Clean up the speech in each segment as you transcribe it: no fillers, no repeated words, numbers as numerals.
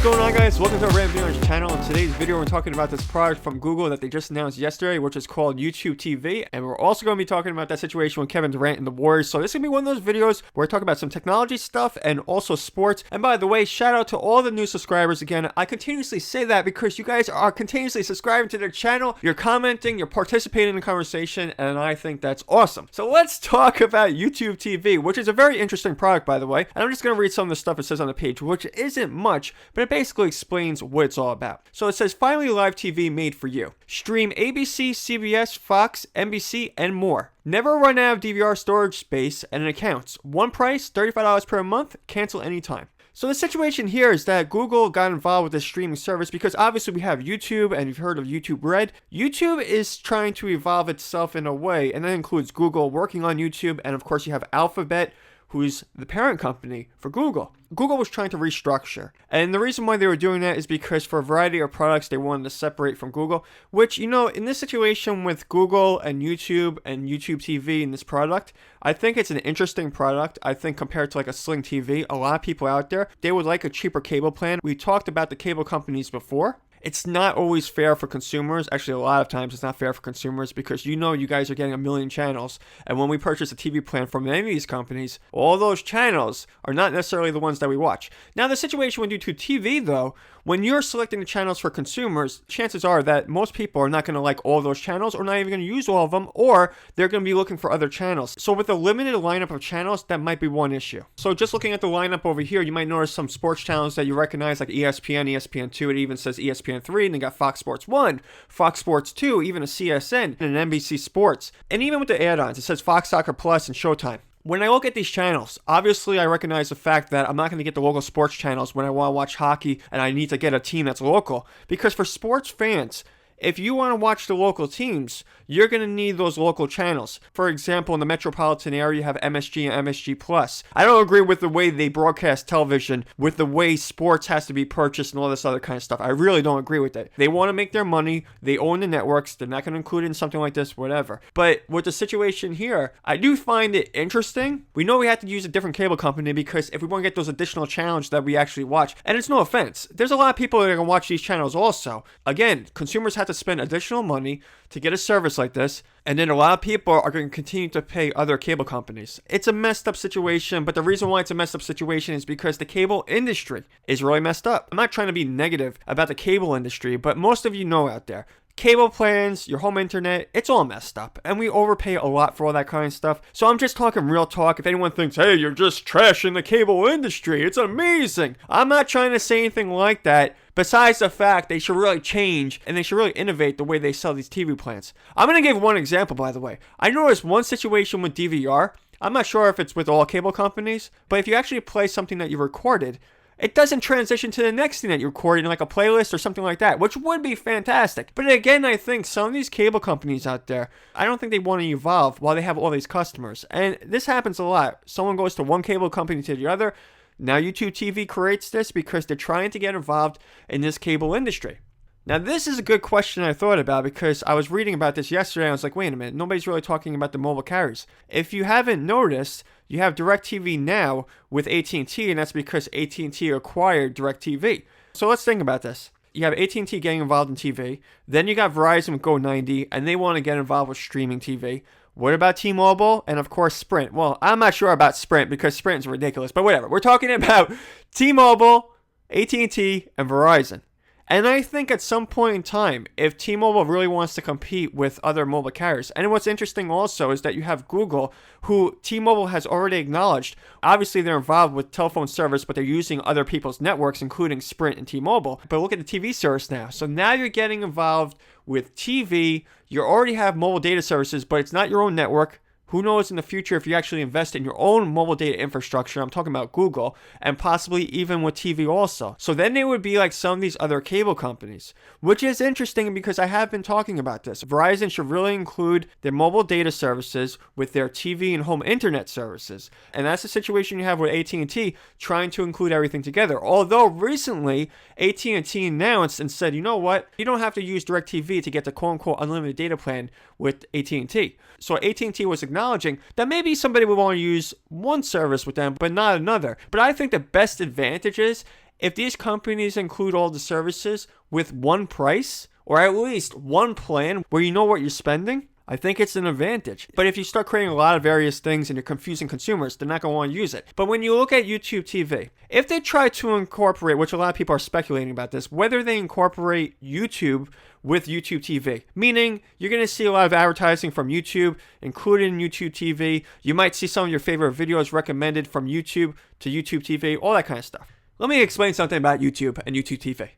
going on, guys? Welcome to our Random Viewers channel. In today's video, we're talking about this product from Google that they just announced yesterday, which is called YouTube TV. And we're also going to be talking about that situation with Kevin Durant and the Warriors. So this is going to be one of those videos where we talk about some technology stuff and also sports. And by the way, shout out to all the new subscribers again. I continuously say that because you guys are continuously subscribing to their channel. You're commenting, you're participating in the conversation, and I think that's awesome. So let's talk about YouTube TV, which is a very interesting product, by the way. And I'm just going to read some of the stuff it says on the page, which isn't much, but it basically explains what it's all about. So it says, finally live TV made for you. Stream ABC, CBS, Fox, NBC, and more. Never run out of DVR storage space and it accounts. One price, $35 per month, cancel anytime. So the situation here is that Google got involved with this streaming service because obviously we have YouTube and you've heard of YouTube Red. YouTube is trying to evolve itself in a way, and that includes Google working on YouTube, and of course you have Alphabet, who's the parent company for Google. Google was trying to restructure. And the reason why they were doing that is because for a variety of products, they wanted to separate from Google, which, you know, in this situation with Google and YouTube TV in this product, I think it's an interesting product. I think compared to like a Sling TV, a lot of people out there, they would like a cheaper cable plan. We talked about the cable companies before. It's not always fair for consumers. Actually, a lot of times it's not fair for consumers because you know you guys are getting a million channels. And when we purchase a TV plan from any of these companies, all those channels are not necessarily the ones that we watch. Now, the situation with YouTube TV, though, when you're selecting the channels for consumers, chances are that most people are not going to like all those channels or not even going to use all of them, or they're going to be looking for other channels. So with a limited lineup of channels, that might be one issue. So just looking at the lineup over here, you might notice some sports channels that you recognize like ESPN, ESPN2, it even says ESPN3, and then got Fox Sports 1, Fox Sports 2, even a CSN, and an NBC Sports. And even with the add-ons, it says Fox Soccer Plus and Showtime. When I look at these channels, obviously I recognize the fact that I'm not going to get the local sports channels when I want to watch hockey and I need to get a team that's local. Because for sports fans, if you want to watch the local teams, you're going to need those local channels. For example, in the metropolitan area, you have MSG and MSG Plus. I don't agree with the way they broadcast television, with the way sports has to be purchased and all this other kind of stuff. I really don't agree with it. They want to make their money. They own the networks. They're not going to include it in something like this, whatever. But with the situation here, I do find it interesting. We know we have to use a different cable company because if we want to get those additional channels that we actually watch, and it's no offense, there's a lot of people that are going to watch these channels also. Again, consumers have to spend additional money to get a service like this, and then a lot of people are going to continue to pay other cable companies. It's a messed up situation, but the reason why it's a messed up situation is because the cable industry is really messed up. I'm not trying to be negative about the cable industry, but most of you know out there, cable plans, your home internet, it's all messed up. And we overpay a lot for all that kind of stuff. So I'm just talking real talk. If anyone thinks, hey, you're just trashing the cable industry, it's amazing. I'm not trying to say anything like that. Besides the fact they should really change and they should really innovate the way they sell these TV plans. I'm going to give one example, by the way. I noticed one situation with DVR. I'm not sure if it's with all cable companies, but if you actually play something that you recorded, it doesn't transition to the next thing that you recorded in like a playlist or something like that, which would be fantastic. But again, I think some of these cable companies out there, I don't think they want to evolve while they have all these customers. And this happens a lot. Someone goes to one cable company to the other. Now YouTube TV creates this because they're trying to get involved in this cable industry. Now this is a good question I thought about because I was reading about this yesterday and I was like, wait a minute, nobody's really talking about the mobile carriers. If you haven't noticed, you have DirecTV now with AT&T, and that's because AT&T acquired DirecTV. So let's think about this. You have AT&T getting involved in TV, then you got Verizon with Go90, and they want to get involved with streaming TV. What about T-Mobile? And of course, Sprint. Well, I'm not sure about Sprint because Sprint is ridiculous, but whatever. We're talking about T-Mobile, AT&T, and Verizon. And I think at some point in time, if T-Mobile really wants to compete with other mobile carriers, and what's interesting also is that you have Google, who T-Mobile has already acknowledged. Obviously, they're involved with telephone service, but they're using other people's networks, including Sprint and T-Mobile. But look at the TV service now. So now you're getting involved with TV. You already have mobile data services, but it's not your own network. Who knows in the future if you actually invest in your own mobile data infrastructure, I'm talking about Google, and possibly even with TV also. So then they would be like some of these other cable companies, which is interesting because I have been talking about this. Verizon should really include their mobile data services with their TV and home internet services. And that's the situation you have with AT&T trying to include everything together. Although recently, AT&T announced and said, you know what? You don't have to use DirecTV to get the quote-unquote unlimited data plan with AT&T. So AT&T was acknowledging that maybe somebody would want to use one service with them, but not another. But I think the best advantage is if these companies include all the services with one price, or at least one plan where you know what you're spending, I think it's an advantage. But if you start creating a lot of various things and you're confusing consumers, they're not going to want to use it. But when you look at YouTube TV, if they try to incorporate, which a lot of people are speculating about this, whether they incorporate YouTube with YouTube TV, meaning you're going to see a lot of advertising from YouTube, including YouTube TV. You might see some of your favorite videos recommended from YouTube to YouTube TV, all that kind of stuff. Let me explain something about YouTube and YouTube TV.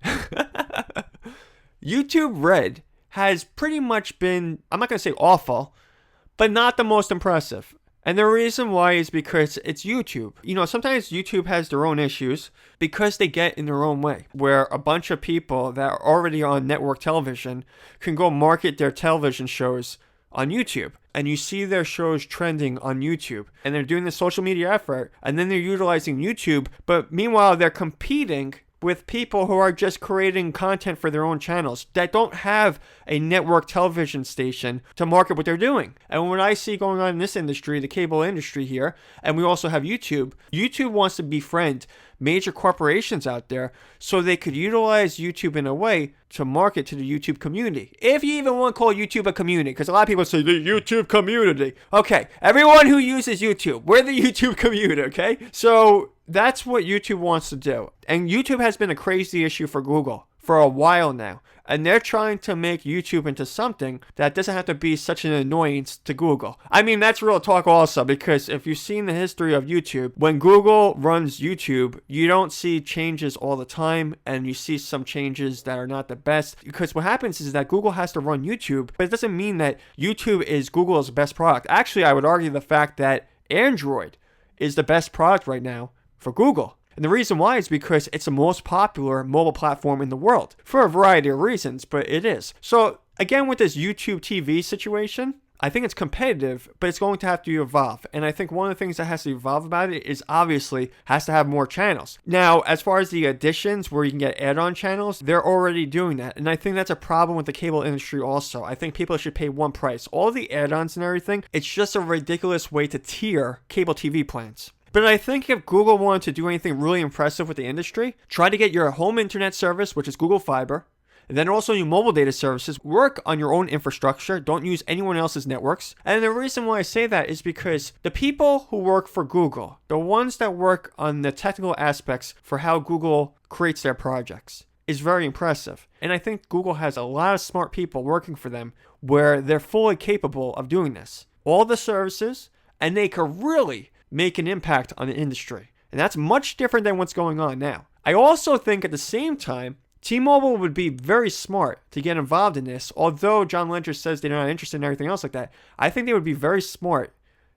YouTube Red has pretty much been, I'm not going to say awful, but not the most impressive. And the reason why is because it's YouTube. You know, sometimes YouTube has their own issues because they get in their own way, where a bunch of people that are already on network television can go market their television shows on YouTube. And you see their shows trending on YouTube. And they're doing the social media effort. And then they're utilizing YouTube. But meanwhile, they're competing with people who are just creating content for their own channels that don't have a network television station to market what they're doing. And what I see going on in this industry, the cable industry here, and we also have YouTube, YouTube wants to befriend major corporations out there so they could utilize YouTube in a way to market to the YouTube community. If you even want to call YouTube a community, because a lot of people say the YouTube community. Okay, everyone who uses YouTube, we're the YouTube community, okay? So that's what YouTube wants to do. And YouTube has been a crazy issue for Google for a while now. And they're trying to make YouTube into something that doesn't have to be such an annoyance to Google. I mean, that's real talk also, because if you've seen the history of YouTube, when Google runs YouTube, you don't see changes all the time, and you see some changes that are not the best. Because what happens is that Google has to run YouTube, but it doesn't mean that YouTube is Google's best product. Actually, I would argue the fact that Android is the best product right now for Google. And the reason why is because it's the most popular mobile platform in the world for a variety of reasons, but it is. So again, with this YouTube TV situation, I think it's competitive, but it's going to have to evolve. And I think one of the things that has to evolve about it is obviously has to have more channels. Now, as far as the additions where you can get add-on channels, they're already doing that. And I think that's a problem with the cable industry also. I think people should pay one price. All the add-ons and everything, it's just a ridiculous way to tier cable TV plans. But I think if Google wanted to do anything really impressive with the industry, try to get your home internet service, which is Google Fiber, and then also your mobile data services, work on your own infrastructure, don't use anyone else's networks. And the reason why I say that is because the people who work for Google, the ones that work on the technical aspects for how Google creates their projects, is very impressive. And I think Google has a lot of smart people working for them where they're fully capable of doing this. All the services, and they can really make an impact on the industry. And that's much different than what's going on now. I also think at the same time, T-Mobile would be very smart to get involved in this. Although John Ledger says they're not interested in everything else like that, I think they would be very smart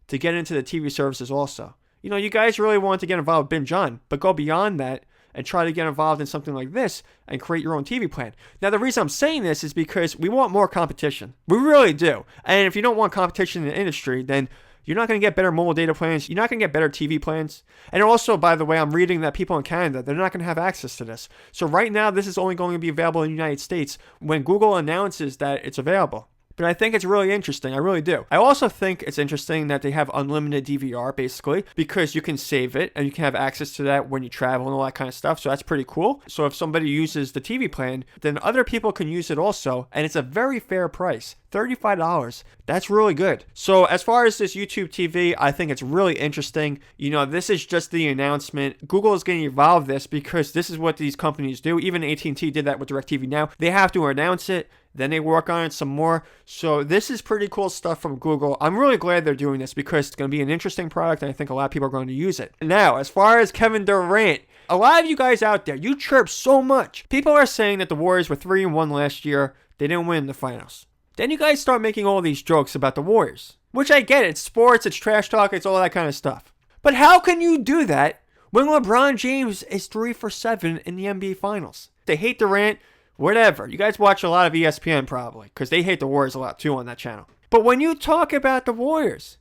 to get into the TV services also. You know, you guys really want to get involved with Binge On, but go beyond that and try to get involved in something like this and create your own TV plan. Now, the reason I'm saying this is because we want more competition. We really do. And if you don't want competition in the industry, then you're not going to get better mobile data plans. You're not going to get better TV plans. And also, by the way, I'm reading that people in Canada, they're not going to have access to this. So right now, this is only going to be available in the United States when Google announces that it's available. But I think it's really interesting. I really do. I also think it's interesting that they have unlimited DVR, basically, because you can save it and you can have access to that when you travel and all that kind of stuff. So that's pretty cool. So if somebody uses the TV plan, then other people can use it also. And it's a very fair price. $35. That's really good. So as far as this YouTube TV, I think it's really interesting. You know, this is just the announcement. Google is going to evolve this because this is what these companies do. Even AT&T did that with DirecTV Now. They have to announce it. Then they work on it some more. So this is pretty cool stuff from Google. I'm really glad they're doing this because it's going to be an interesting product and I think a lot of people are going to use it. Now, as far as Kevin Durant, a lot of you guys out there, you chirp so much. People are saying that the Warriors were 3-1 last year. They didn't win the finals. Then you guys start making all these jokes about the Warriors, which I get. It's sports, it's trash talk, it's all that kind of stuff. But how can you do that when LeBron James is 3 for 7 in the NBA Finals? They hate Durant. Whatever. You guys watch a lot of ESPN probably, because they hate the Warriors a lot too on that channel. But when you talk about the Warriors,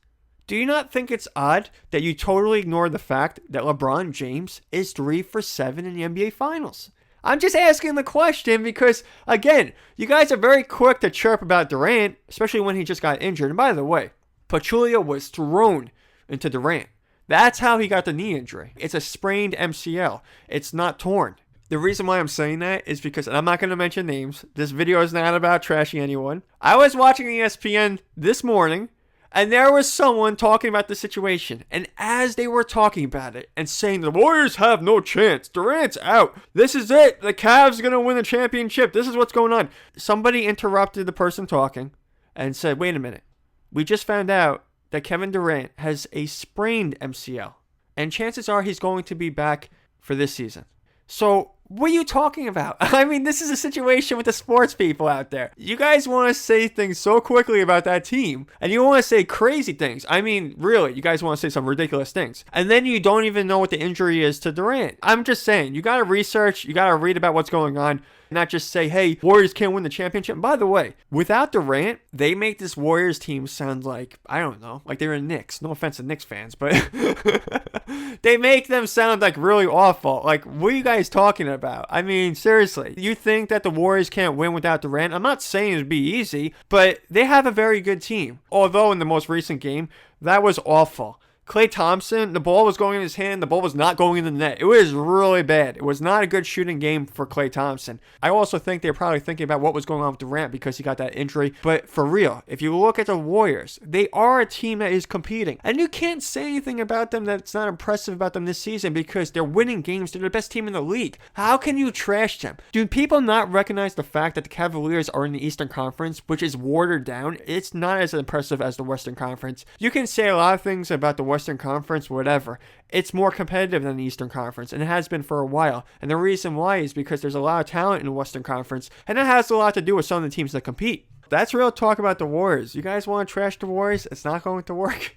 do you not think it's odd that you totally ignore the fact that LeBron James is 3 for 7 in the NBA Finals? I'm just asking the question because, again, you guys are very quick to chirp about Durant, especially when he just got injured. And by the way, Pachulia was thrown into Durant. That's how he got the knee injury. It's a sprained MCL. It's not torn. The reason why I'm saying that is because, and I'm not going to mention names, this video is not about trashing anyone. I was watching ESPN this morning, and there was someone talking about the situation. And as they were talking about it and saying the Warriors have no chance, Durant's out, this is it, the Cavs are going to win the championship, this is what's going on. Somebody interrupted the person talking and said, wait a minute, we just found out that Kevin Durant has a sprained MCL. And chances are he's going to be back for this season. So what are you talking about? I mean, this is a situation with the sports people out there. You guys want to say things so quickly about that team, and you want to say crazy things. I mean, really, you guys want to say some ridiculous things. And then you don't even know what the injury is to Durant. I'm just saying, you got to research, you got to read about what's going on. Not just say, hey, Warriors can't win the championship. And by the way, without Durant, they make this Warriors team sound like, I don't know, like they're in Knicks. No offense to Knicks fans, but they make them sound like really awful. Like, what are you guys talking about? I mean, seriously, you think that the Warriors can't win without Durant? I'm not saying it'd be easy, but they have a very good team. Although in the most recent game, that was awful. Klay Thompson, the ball was going in his hand. The ball was not going in the net. It was really bad. It was not a good shooting game for Klay Thompson. I also think they're probably thinking about what was going on with Durant because he got that injury. But for real, if you look at the Warriors, they are a team that is competing. And you can't say anything about them that's not impressive about them this season because they're winning games. They're the best team in the league. How can you trash them? Do people not recognize the fact that the Cavaliers are in the Eastern Conference, which is watered down? It's not as impressive as the Western Conference. You can say a lot of things about the Western Conference, whatever. It's more competitive than the Eastern Conference, and it has been for a while. And the reason why is because there's a lot of talent in the Western Conference, and it has a lot to do with some of the teams that compete. That's real talk about the Warriors. You guys want to trash the Warriors? It's not going to work.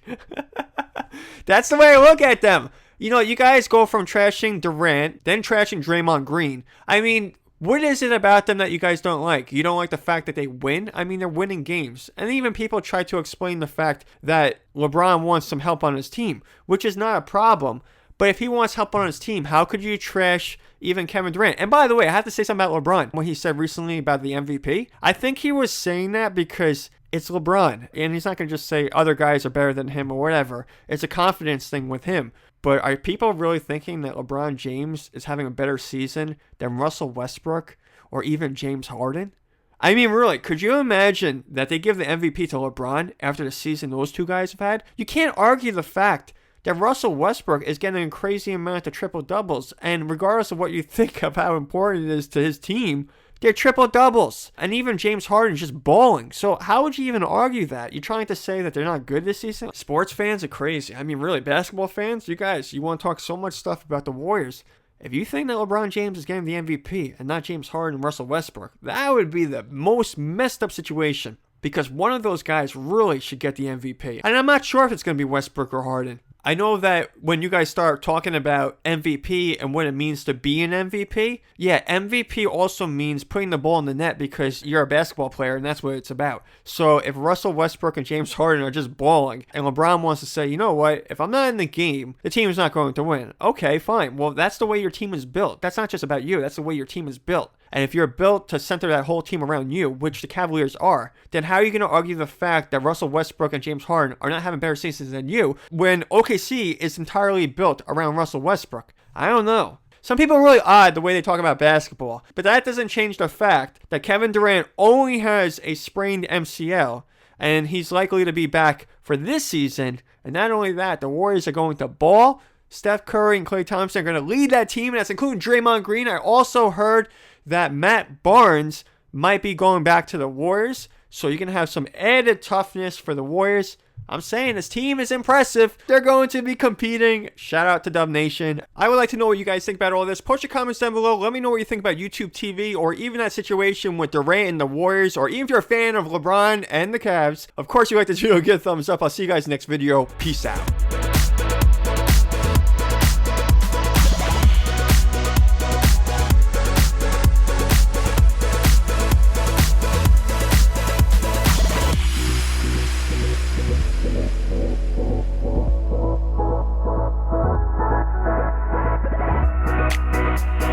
That's the way I look at them. You know, you guys go from trashing Durant, then trashing Draymond Green. I mean, what is it about them that you guys don't like? You don't like the fact that they win? I mean, they're winning games. And even people try to explain the fact that LeBron wants some help on his team, which is not a problem. But if he wants help on his team, how could you trash even Kevin Durant? And by the way, I have to say something about LeBron. What he said recently about the MVP, I think he was saying that because it's LeBron. And he's not going to just say other guys are better than him or whatever. It's a confidence thing with him. But are people really thinking that LeBron James is having a better season than Russell Westbrook or even James Harden? I mean, really, could you imagine that they give the MVP to LeBron after the season those two guys have had? You can't argue the fact that Russell Westbrook is getting a crazy amount of triple-doubles. And regardless of what you think of how important it is to his team, they're triple-doubles. And even James Harden's just balling. So how would you even argue that? You're trying to say that they're not good this season? Sports fans are crazy. I mean, really, basketball fans, you guys, you want to talk so much stuff about the Warriors. If you think that LeBron James is getting the MVP and not James Harden and Russell Westbrook, that would be the most messed up situation. Because one of those guys really should get the MVP. And I'm not sure if it's going to be Westbrook or Harden. I know that when you guys start talking about MVP and what it means to be an MVP, yeah, MVP also means putting the ball in the net because you're a basketball player and that's what it's about. So if Russell Westbrook and James Harden are just balling and LeBron wants to say, you know what, if I'm not in the game, the team's not going to win. Okay, fine. Well, that's the way your team is built. That's not just about you. That's the way your team is built. And if you're built to center that whole team around you, which the Cavaliers are, then how are you going to argue the fact that Russell Westbrook and James Harden are not having better seasons than you when OKC is entirely built around Russell Westbrook? I don't know. Some people are really odd the way they talk about basketball, but that doesn't change the fact that Kevin Durant only has a sprained MCL, and he's likely to be back for this season. And not only that, the Warriors are going to ball. Steph Curry and Klay Thompson are going to lead that team, and that's including Draymond Green. I also heard that Matt Barnes might be going back to the Warriors, so you can have some added toughness for the Warriors. I'm saying this team is impressive. They're going to be competing. Shout out to Dub Nation. I would like to know what you guys think about all this. Post your comments down below. Let me know what you think about YouTube TV or even that situation with Durant and the Warriors, or even if you're a fan of LeBron and the Cavs. Of course, if you like this video, give a thumbs up. I'll see you guys next video. Peace out.